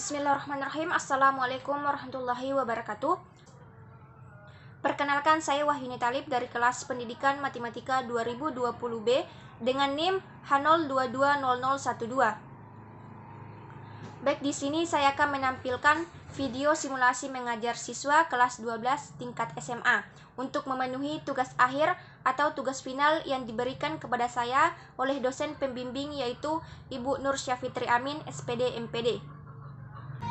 Bismillahirrahmanirrahim. Assalamualaikum warahmatullahi wabarakatuh. Perkenalkan, saya Wahyuni Talib dari kelas Pendidikan Matematika 2020B dengan NIM H0220012. Baik, di sini saya akan menampilkan video simulasi mengajar siswa kelas 12 tingkat SMA untuk memenuhi tugas akhir atau tugas final yang diberikan kepada saya oleh dosen pembimbing, yaitu Ibu Nur Syafitri Amin, SPD MPD.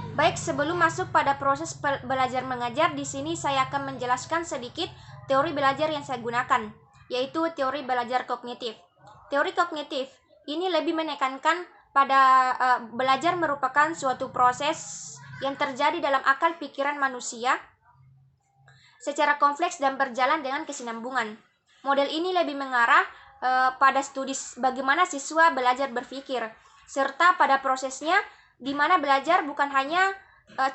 Baik, sebelum masuk pada proses belajar mengajar, di sini saya akan menjelaskan sedikit teori belajar yang saya gunakan, yaitu teori belajar kognitif. Teori kognitif ini lebih menekankan pada belajar merupakan suatu proses yang terjadi dalam akal pikiran manusia secara kompleks dan berjalan dengan kesinambungan. Model ini lebih mengarah pada studi bagaimana siswa belajar berpikir, serta pada prosesnya di mana belajar bukan hanya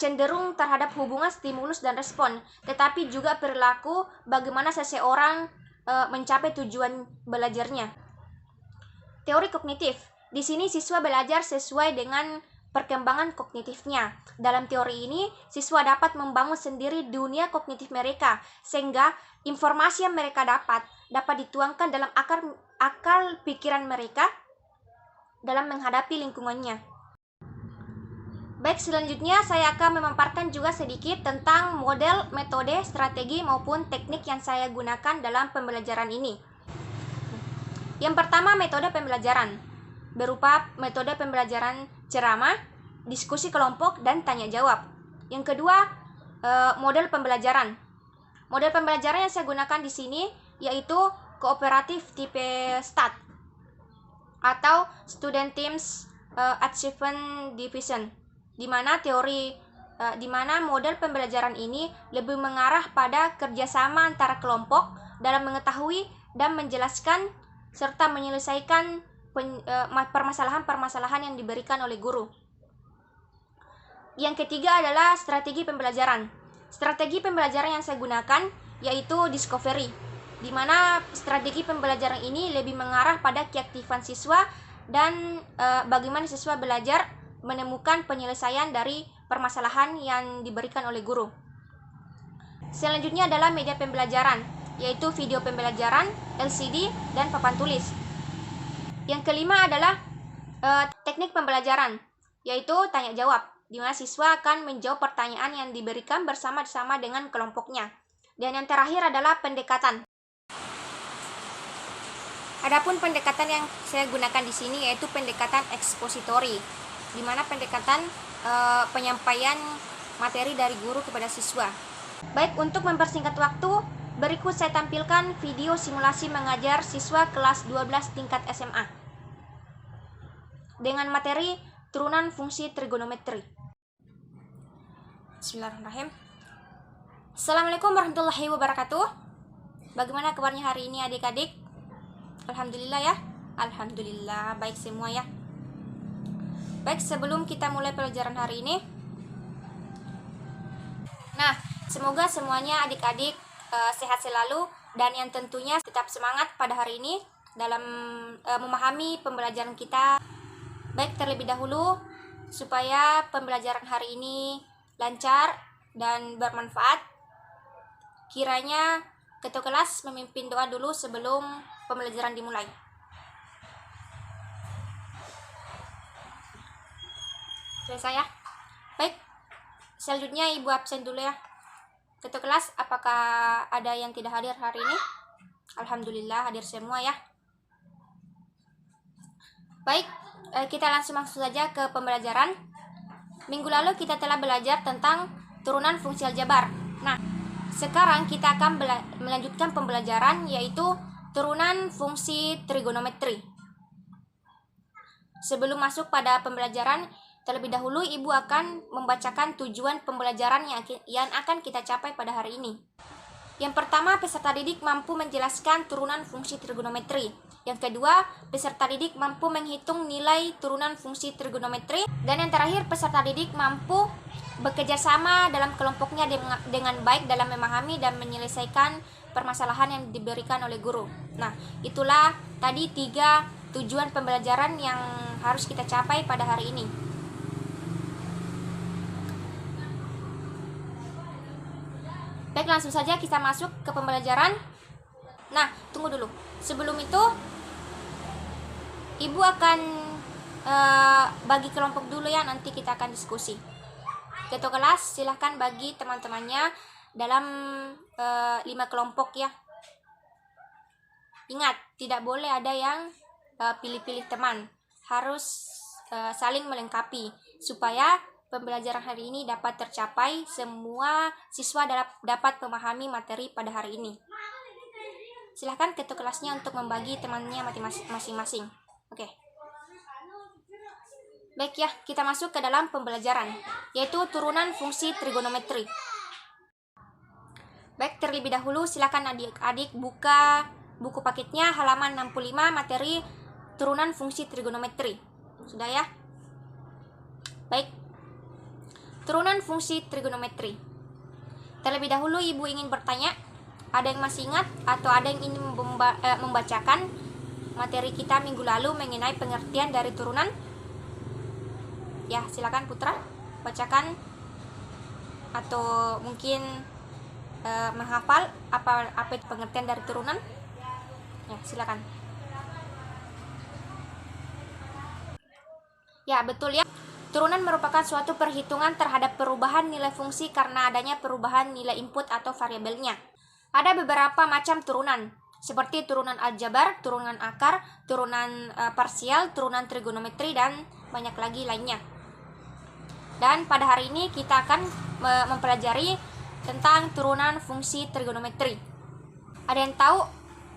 cenderung terhadap hubungan stimulus dan respon, tetapi juga perilaku bagaimana seseorang mencapai tujuan belajarnya. Teori kognitif. Di sini siswa belajar sesuai dengan perkembangan kognitifnya. Dalam teori ini, siswa dapat membangun sendiri dunia kognitif mereka, sehingga informasi yang mereka dapat dituangkan dalam akal pikiran mereka dalam menghadapi lingkungannya. Baik, selanjutnya saya akan memaparkan juga sedikit tentang model, metode, strategi maupun teknik yang saya gunakan dalam pembelajaran ini. Yang pertama, metode pembelajaran berupa metode pembelajaran ceramah, diskusi kelompok, dan tanya jawab. Yang kedua, model pembelajaran. Model pembelajaran yang saya gunakan di sini yaitu kooperatif tipe STAT atau Student Teams Achievement Division, di mana model pembelajaran ini lebih mengarah pada kerjasama antara kelompok dalam mengetahui dan menjelaskan serta menyelesaikan permasalahan-permasalahan yang diberikan oleh guru. Yang ketiga adalah strategi pembelajaran. Strategi pembelajaran yang saya gunakan yaitu discovery, di mana strategi pembelajaran ini lebih mengarah pada keaktifan siswa dan bagaimana siswa belajar menemukan penyelesaian dari permasalahan yang diberikan oleh guru. Selanjutnya adalah media pembelajaran, yaitu video pembelajaran, LCD, dan papan tulis. Yang kelima adalah teknik pembelajaran, yaitu tanya jawab, di mana siswa akan menjawab pertanyaan yang diberikan bersama-sama dengan kelompoknya. Dan yang terakhir adalah pendekatan. Adapun pendekatan yang saya gunakan di sini yaitu pendekatan ekspositori, di mana pendekatan penyampaian materi dari guru kepada siswa. Baik, untuk mempersingkat waktu, berikut saya tampilkan video simulasi mengajar siswa kelas 12 tingkat SMA dengan materi turunan fungsi trigonometri. Bismillahirrahmanirrahim. Assalamualaikum warahmatullahi wabarakatuh. Bagaimana kabarnya hari ini adik-adik? Alhamdulillah ya. Alhamdulillah baik semua ya. Baik, sebelum kita mulai pelajaran hari ini, semoga semuanya adik-adik sehat selalu dan yang tentunya tetap semangat pada hari ini dalam memahami pembelajaran kita. Baik, terlebih dahulu supaya pembelajaran hari ini lancar dan bermanfaat, kiranya ketua kelas memimpin doa dulu sebelum pembelajaran dimulai. Selesai ya? Baik, selanjutnya ibu absen dulu ya. Ketua kelas, apakah ada yang tidak hadir hari ini? Alhamdulillah hadir semua ya. Baik, kita langsung masuk saja ke pembelajaran. Minggu lalu kita telah belajar tentang turunan fungsi aljabar. Nah, sekarang kita akan melanjutkan pembelajaran yaitu turunan fungsi trigonometri. Sebelum masuk pada pembelajaran, terlebih dahulu ibu akan membacakan tujuan pembelajaran yang akan kita capai pada hari ini. Yang pertama, peserta didik mampu menjelaskan turunan fungsi trigonometri. Yang kedua, peserta didik mampu menghitung nilai turunan fungsi trigonometri. Dan yang terakhir, peserta didik mampu bekerja sama dalam kelompoknya dengan baik dalam memahami dan menyelesaikan permasalahan yang diberikan oleh guru. Nah, itulah tadi 3 tujuan pembelajaran yang harus kita capai pada hari ini. Baik, langsung saja kita masuk ke pembelajaran. Nah, tunggu dulu. Sebelum itu, Ibu akan bagi kelompok dulu ya, nanti kita akan diskusi. Ketua kelas silahkan bagi teman-temannya dalam 5 kelompok ya. Ingat, tidak boleh ada yang pilih-pilih teman. Harus saling melengkapi supaya pembelajaran hari ini dapat tercapai, semua siswa dapat memahami materi pada hari ini. Silahkan ketua kelasnya untuk membagi temannya masing-masing. Oke. Baik ya, kita masuk ke dalam pembelajaran, yaitu turunan fungsi trigonometri. Baik, terlebih dahulu silakan adik-adik buka buku paketnya halaman 65 materi turunan fungsi trigonometri. Sudah ya? Baik. Turunan fungsi trigonometri. Terlebih dahulu Ibu ingin bertanya, ada yang masih ingat atau ada yang ingin membacakan materi kita minggu lalu mengenai pengertian dari turunan? Ya, silakan Putra, bacakan atau mungkin menghafal apa itu pengertian dari turunan. Ya, silakan. Ya, betul ya. Turunan merupakan suatu perhitungan terhadap perubahan nilai fungsi karena adanya perubahan nilai input atau variabelnya. Ada beberapa macam turunan, seperti turunan aljabar, turunan akar, turunan parsial, turunan trigonometri, dan banyak lagi lainnya. Dan pada hari ini kita akan mempelajari tentang turunan fungsi trigonometri. Ada yang tahu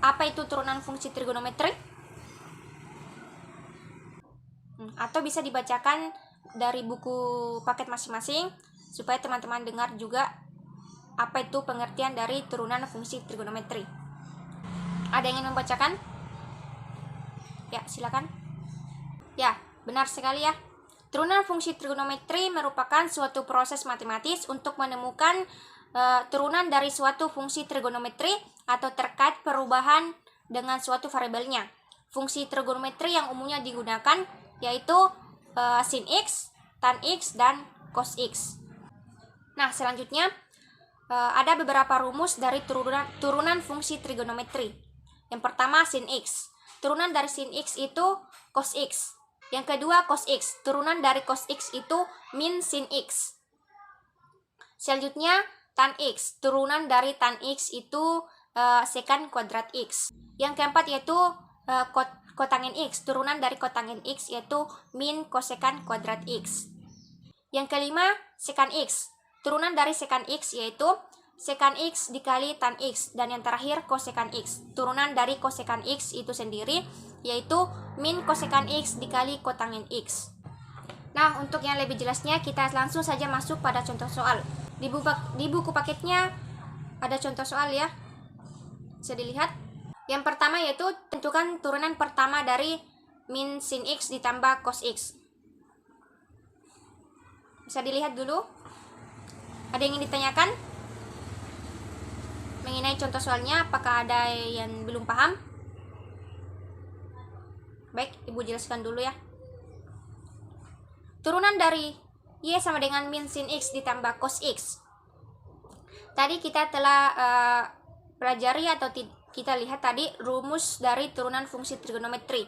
apa itu turunan fungsi trigonometri? Atau bisa dibacakan dari buku paket masing-masing supaya teman-teman dengar juga apa itu pengertian dari turunan fungsi trigonometri. Ada yang ingin membacakan? Ya, silakan. Ya, benar sekali ya. Turunan fungsi trigonometri merupakan suatu proses matematis untuk menemukan turunan dari suatu fungsi trigonometri atau terkait perubahan dengan suatu variabelnya. Fungsi trigonometri yang umumnya digunakan yaitu sin x, tan x, dan cos x. Nah, selanjutnya ada beberapa rumus dari turunan fungsi trigonometri. Yang pertama, sin x. Turunan dari sin x itu cos x. Yang kedua, cos x. Turunan dari cos x itu min sin x. Selanjutnya, tan x. Turunan dari tan x itu secant kuadrat x. Yang keempat yaitu kotangin x. Turunan dari kotangin x yaitu min kosekant kuadrat x. Yang kelima, secant x. Turunan dari secant x yaitu secant x dikali tan x. Dan yang terakhir, kosekant x. Turunan dari kosekant x itu sendiri yaitu min kosekant x dikali kotangin x. Nah, untuk yang lebih jelasnya kita langsung saja masuk pada contoh soal. Di buku paketnya ada contoh soal ya. Bisa dilihat. Yang pertama yaitu tentukan turunan pertama dari min sin x ditambah cos x. Bisa dilihat dulu. Ada yang ingin ditanyakan mengenai contoh soalnya? Apakah ada yang belum paham? Baik, Ibu jelaskan dulu ya. Turunan dari y sama dengan min sin x ditambah cos x. Tadi kita telah pelajari atau kita lihat tadi rumus dari turunan fungsi trigonometri.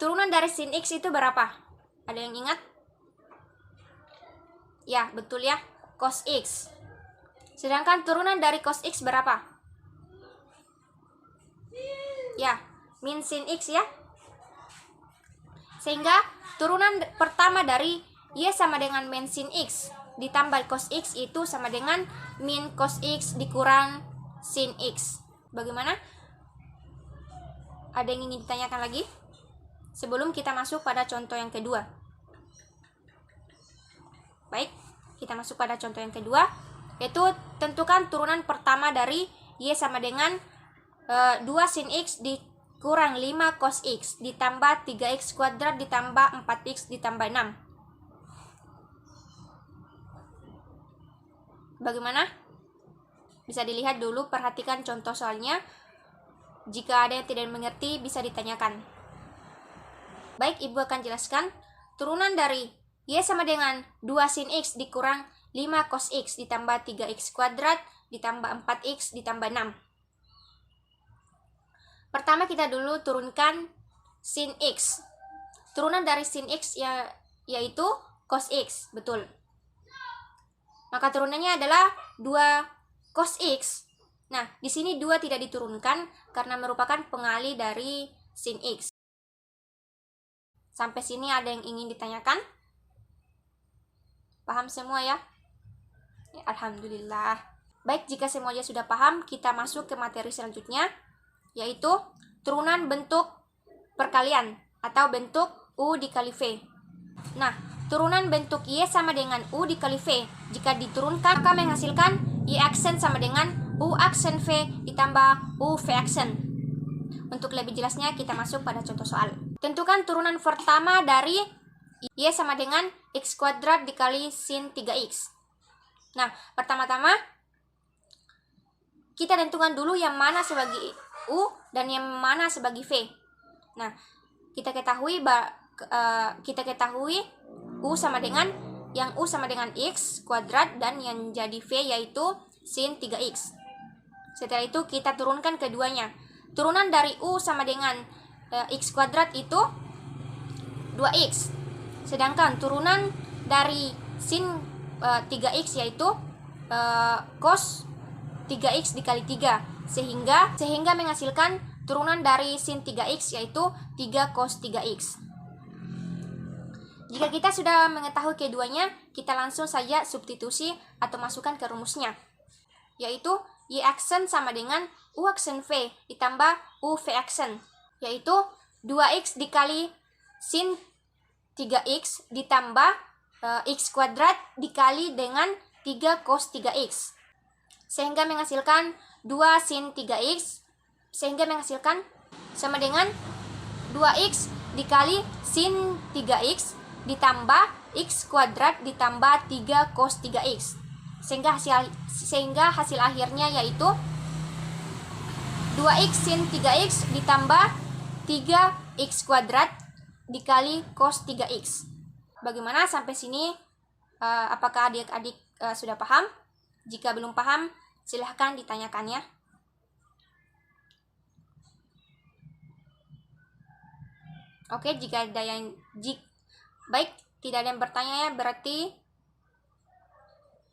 Turunan dari sin x itu berapa? Ada yang ingat? Ya, betul ya, cos x. Sedangkan turunan dari cos x berapa? Ya, min sin x ya. Sehingga turunan pertama dari y sama dengan min sin x ditambah cos x itu sama dengan min cos x dikurang sin x. Bagaimana? Ada yang ingin ditanyakan lagi? Sebelum kita masuk pada contoh yang kedua. Baik, kita masuk pada contoh yang kedua, yaitu tentukan turunan pertama dari y sama dengan 2 sin x dikurang 5 cos x ditambah 3x kuadrat ditambah 4x ditambah 6. Bagaimana? Bisa dilihat dulu, perhatikan contoh soalnya. Jika ada yang tidak mengerti, bisa ditanyakan. Baik, Ibu akan jelaskan. Turunan dari y sama dengan 2 sin x dikurang 5 cos X ditambah 3X kuadrat ditambah 4X ditambah 6. Pertama kita dulu turunkan sin X. Turunan dari sin X yaitu cos X, betul. Maka turunannya adalah 2 cos X. Nah, di sini 2 tidak diturunkan karena merupakan pengali dari sin X. Sampai sini ada yang ingin ditanyakan? Paham semua ya? Alhamdulillah. Baik, jika semuanya sudah paham, kita masuk ke materi selanjutnya, yaitu turunan bentuk perkalian atau bentuk U dikali V. Nah, turunan bentuk Y sama dengan U dikali V. Jika diturunkan, maka menghasilkan Y aksen sama dengan U aksen V ditambah U V aksen. Untuk lebih jelasnya, kita masuk pada contoh soal. Tentukan turunan pertama dari Y sama dengan X kuadrat dikali sin 3X. Nah, pertama-tama kita tentukan dulu yang mana sebagai U dan yang mana sebagai V. Nah, kita ketahui U sama dengan X kuadrat dan yang jadi V yaitu sin 3X. Setelah itu kita turunkan keduanya. Turunan dari U sama dengan X kuadrat itu 2X. Sedangkan turunan dari sin 3X yaitu cos 3X dikali 3. Sehingga menghasilkan turunan dari sin 3X yaitu 3 cos 3X. Jika kita sudah mengetahui keduanya, kita langsung saja substitusi atau masukkan ke rumusnya, yaitu Y aksen sama dengan U aksen V ditambah U V aksen, yaitu 2X dikali sin 3X ditambah X kuadrat dikali dengan 3 cos 3X. Sehingga menghasilkan 2 sin 3X, sehingga menghasilkan sama dengan 2X dikali sin 3X ditambah X kuadrat ditambah 3 cos 3X. Sehingga hasil akhirnya yaitu 2X sin 3X ditambah 3X kuadrat dikali cos 3X. Bagaimana sampai sini? Apakah adik-adik sudah paham? Jika belum paham, silahkan ditanyakan ya. Oke, jika ada yang baik, tidak ada yang bertanya ya, berarti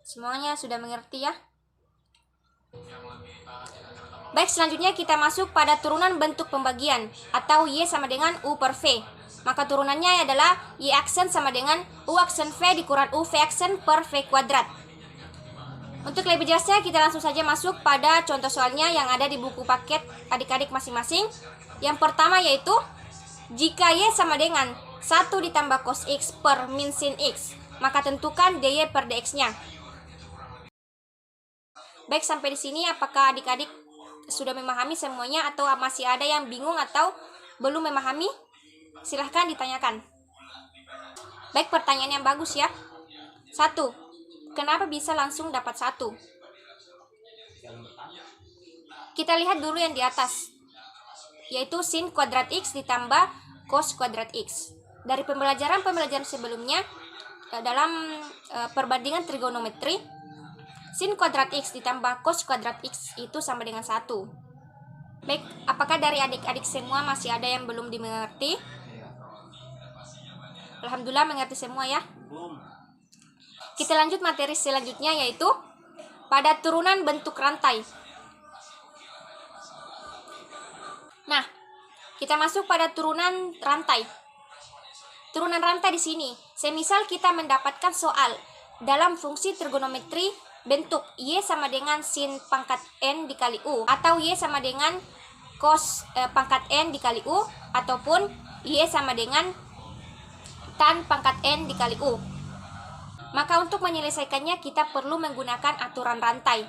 semuanya sudah mengerti ya. Baik, selanjutnya kita masuk pada turunan bentuk pembagian atau Y sama dengan U per V. Maka turunannya adalah Y aksen sama dengan U aksen V dikurang U V aksen per V kuadrat. Untuk lebih jelasnya, kita langsung saja masuk pada contoh soalnya yang ada di buku paket adik-adik masing-masing. Yang pertama yaitu, jika Y sama dengan 1 ditambah cos X per min sin X, maka tentukan dy per dx-nya. Baik, sampai di sini apakah adik-adik sudah memahami semuanya atau masih ada yang bingung atau belum memahami? Silahkan ditanyakan. Baik, pertanyaan yang bagus ya. 1. Kenapa bisa langsung dapat 1? Kita lihat dulu yang di atas, yaitu sin kuadrat X ditambah cos kuadrat X. Dari pembelajaran sebelumnya, dalam perbandingan trigonometri, sin kuadrat X ditambah cos kuadrat X itu sama dengan 1. Baik, apakah dari adik-adik semua masih ada yang belum dimengerti? Alhamdulillah mengerti semua ya. Kita lanjut materi selanjutnya, yaitu pada turunan bentuk rantai. Nah, kita masuk pada turunan rantai. Turunan rantai di sini, semisal kita mendapatkan soal dalam fungsi trigonometri bentuk Y sama dengan sin pangkat N dikali U, atau Y sama dengan cos pangkat N dikali U, ataupun Y sama dengan tan pangkat N dikali U. Maka untuk menyelesaikannya kita perlu menggunakan aturan rantai.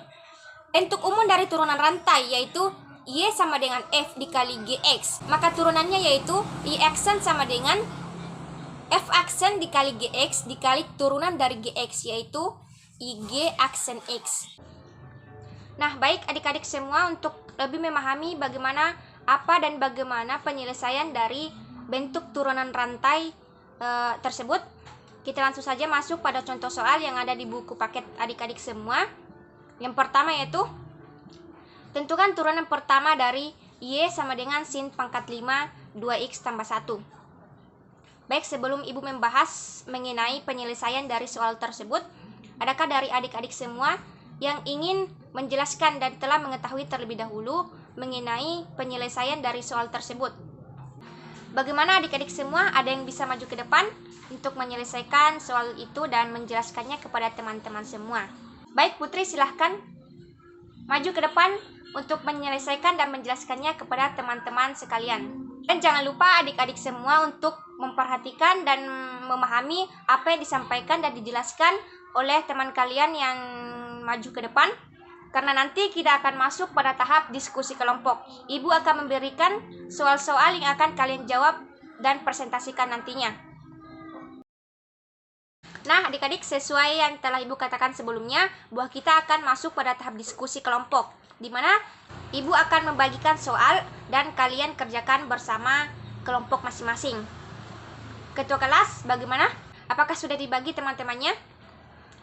Bentuk umum dari turunan rantai yaitu Y sama dengan F dikali GX. Maka turunannya yaitu Y aksen sama dengan F aksen dikali GX dikali turunan dari GX yaitu IG aksen X. Nah, baik adik-adik semua, untuk lebih memahami bagaimana penyelesaian dari bentuk turunan rantai tersebut, Kita langsung saja masuk pada contoh soal yang ada di buku paket adik-adik semua. Yang pertama yaitu, tentukan turunan pertama dari Y sama dengan sin pangkat 5 2x tambah 1. Baik, sebelum Ibu membahas mengenai penyelesaian dari soal tersebut, adakah dari adik-adik semua yang ingin menjelaskan dan telah mengetahui terlebih dahulu mengenai penyelesaian dari soal tersebut? Bagaimana adik-adik semua, ada yang bisa maju ke depan untuk menyelesaikan soal itu dan menjelaskannya kepada teman-teman semua? Baik, Putri, silahkan maju ke depan untuk menyelesaikan dan menjelaskannya kepada teman-teman sekalian. Dan jangan lupa adik-adik semua untuk memperhatikan dan memahami apa yang disampaikan dan dijelaskan oleh teman kalian yang maju ke depan, karena nanti kita akan masuk pada tahap diskusi kelompok. Ibu akan memberikan soal-soal yang akan kalian jawab dan presentasikan nantinya. Nah, adik-adik, sesuai yang telah Ibu katakan sebelumnya, bahwa kita akan masuk pada tahap diskusi kelompok, di mana Ibu akan membagikan soal dan kalian kerjakan bersama kelompok masing-masing. Ketua kelas, bagaimana? Apakah sudah dibagi teman-temannya?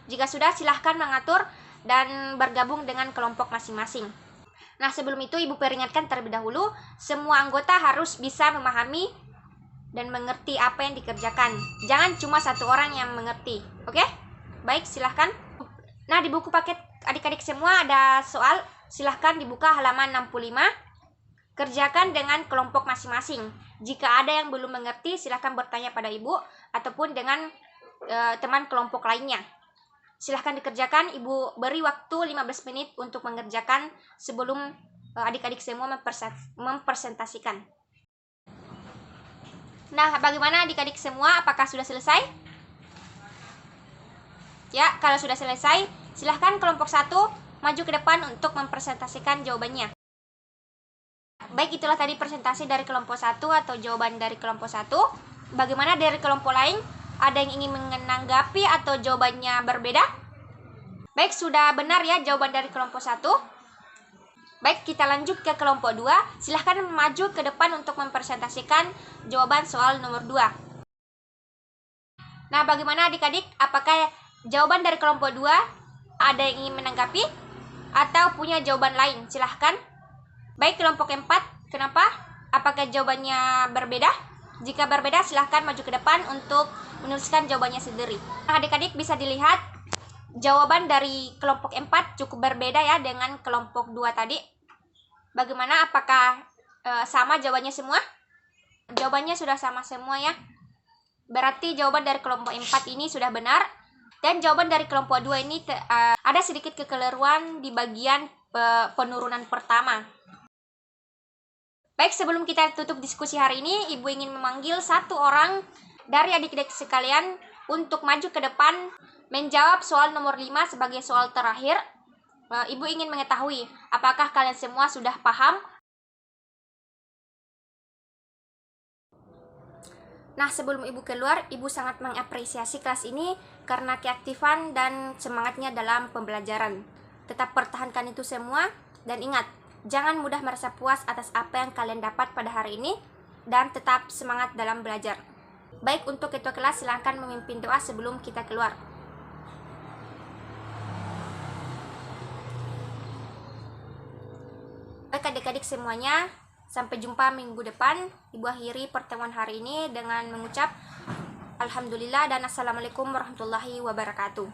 Jika sudah, silahkan mengatur dan bergabung dengan kelompok masing-masing. Nah, sebelum itu Ibu peringatkan terlebih dahulu, semua anggota harus bisa memahami dan mengerti apa yang dikerjakan. Jangan cuma satu orang yang mengerti. Oke? Baik, silahkan. Nah, di buku paket adik-adik semua ada soal. Silahkan dibuka halaman 65. Kerjakan dengan kelompok masing-masing. Jika ada yang belum mengerti, silahkan bertanya pada Ibu ataupun dengan teman kelompok lainnya. Silahkan dikerjakan. Ibu beri waktu 15 menit untuk mengerjakan sebelum adik-adik semua mempresentasikan. Nah, bagaimana adik-adik semua? Apakah sudah selesai? Ya, kalau sudah selesai, silahkan kelompok 1 maju ke depan untuk mempresentasikan jawabannya. Baik, itulah tadi presentasi dari kelompok 1 atau jawaban dari kelompok 1. Bagaimana dari kelompok lain? Ada yang ingin menanggapi atau jawabannya berbeda? Baik, sudah benar ya jawaban dari kelompok 1. Baik, kita lanjut ke kelompok 2. Silahkan maju ke depan untuk mempresentasikan jawaban soal nomor 2. Nah, bagaimana adik-adik? Apakah jawaban dari kelompok 2 ada yang ingin menanggapi atau punya jawaban lain? Silahkan. Baik, kelompok 4. Kenapa? Apakah jawabannya berbeda? Jika berbeda, silahkan maju ke depan untuk menuliskan jawabannya sendiri. Nah, adik-adik bisa dilihat jawaban dari kelompok 4 cukup berbeda ya dengan kelompok 2 tadi. Bagaimana? Apakah sama jawabannya semua? Jawabannya sudah sama semua ya. Berarti jawaban dari kelompok 4 ini sudah benar. Dan jawaban dari kelompok 2 ini ada sedikit kekeliruan di bagian penurunan pertama. Baik, sebelum kita tutup diskusi hari ini, Ibu ingin memanggil satu orang dari adik-adik sekalian untuk maju ke depan menjawab soal nomor 5 sebagai soal terakhir. Ibu ingin mengetahui apakah kalian semua sudah paham. Nah, sebelum Ibu keluar, Ibu sangat mengapresiasi kelas ini karena keaktifan dan semangatnya dalam pembelajaran. Tetap pertahankan itu semua dan ingat, jangan mudah merasa puas atas apa yang kalian dapat pada hari ini dan tetap semangat dalam belajar. Baik, untuk ketua kelas silakan memimpin doa sebelum kita keluar. Baik adik-adik semuanya, sampai jumpa minggu depan. Ibu akhiri pertemuan hari ini dengan mengucap Alhamdulillah dan Assalamualaikum warahmatullahi wabarakatuh.